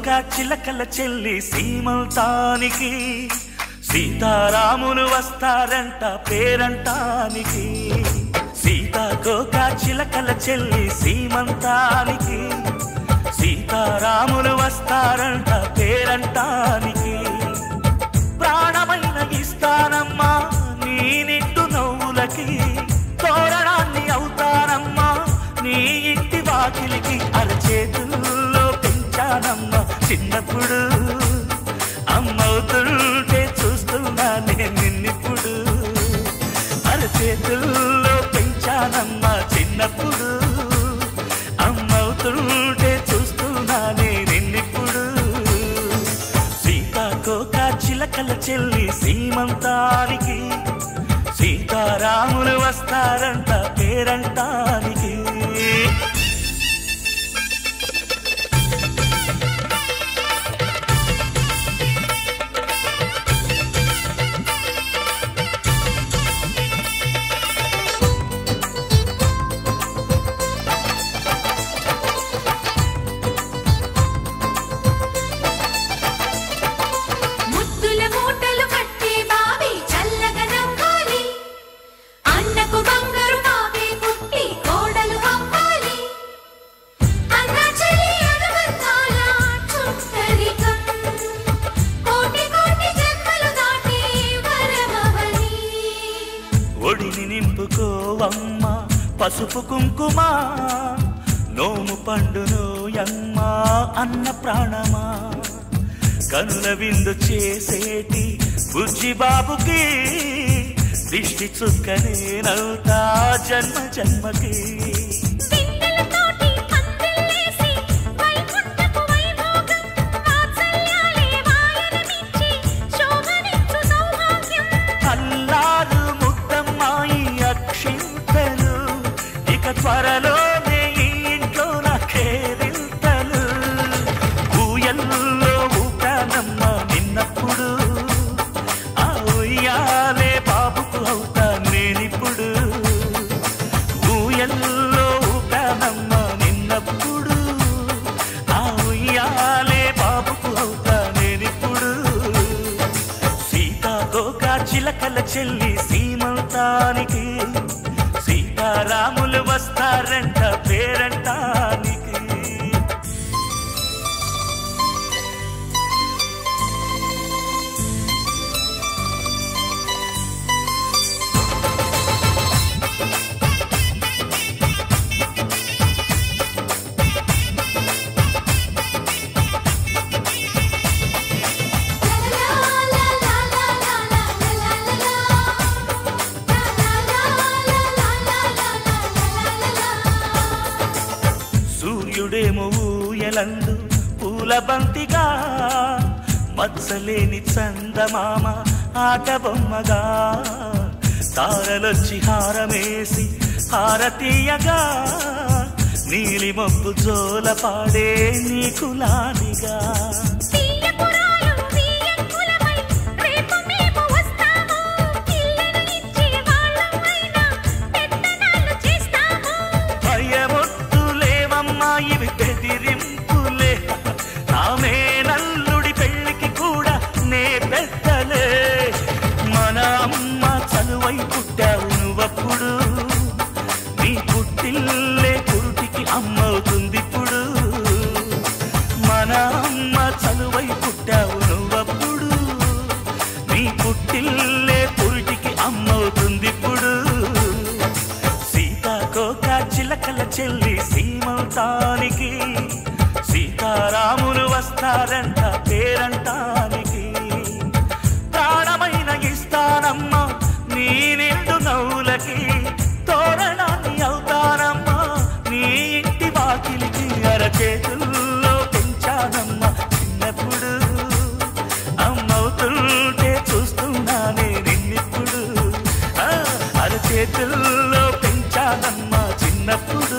కోక చిలకల చెల్లి సీమంతానికి సీతారాములు వస్తారంట పేరంటానికి సీతాకోక చిలకల చెల్లి సీమంతానికి సీతారాములు వస్తారంట పేరంటానికి ప్రాణమైన ఇస్తానమ్మా నీ నిండు నవ్వులకి తోరణాన్ని అవుతానమ్మా నీ ఇంటి వాకిలికి అరచేతుల్లో పెంచానమ్మా చిన్నప్పుడు అమ్మవుతుంటే చూస్తున్నా నేను నిన్నిప్పుడు అరచేతుల్లో పెంచానమ్మా చిన్నప్పుడు అమ్మవుతుంటే చూస్తున్నా నేను నిన్నిప్పుడు సీతాకోక చిలకల చెల్లి సీమంతానికి సీతారాములు వస్తారంట పేరంటానికి ఒడిని నింపుకోవమ్మ పసుపు కుంకుమ నోము పండును యమ్మ అన్న ప్రాణమా కనుల విందు చేసేటి బుజ్జి బాబుకి దిష్టి చుక్కనేనవుతా జన్మ జన్మకి త్వరలోనే ఈ ఇంట్లో నాకేరింతలు ఊయల్లో ఊపానమ్మ నిన్నప్పుడు ఆ ఉయ్యాలే బాబుకు అవుతా నేనిప్పుడు ఊయల్లో ఊపానమ్మ నిన్నప్పుడు ఆ ఉయ్యాలే బాబుకు అవుతా నేనిప్పుడు సీతాకోక చిలకల చెల్లి సీమంతానికి సీతారాములు వస్తారంట పేరంటానికి సూర్యుడేమో ఊయలందు పూల బంతిగా మత్సలేని చందమామ ఆట బొమ్మగా తారలొచ్చి హారమేసి హారతీయగా నీలి మబ్బు జోల పాడే నీకులానిగా ఇవి బెదిరింపులే నామే నల్లుడి పెళ్లికి కూడా నే పెద్దలే మన అమ్మ చలువై పుట్టావు నువ్వప్పుడు నీ పుట్టిల్లే పురుటికి అమ్మవుతుంది ఇప్పుడు మన అమ్మ చలువై పుట్టావు నువ్వప్పుడు నీ పుట్టిల్లే పురుటికి అమ్మవుతుంది ఇప్పుడు సీతాకోక చిలకల చెల్లి సీమంతానికి సీతారాములు వస్తారంట పేరంటానికి ప్రాణమైన ఇస్తానమ్మా నీ నిండు నవ్వులకి తోరణాన్ని అవుతానమ్మా నీ ఇంటి వాకిలికి అరచేతుల్లో పెంచానమ్మా చిన్నప్పుడు అమ్మవుతుంటే చూస్తున్నానే నిన్నిప్పుడు అరచేతుల్లో పెంచానమ్మా చిన్నప్పుడు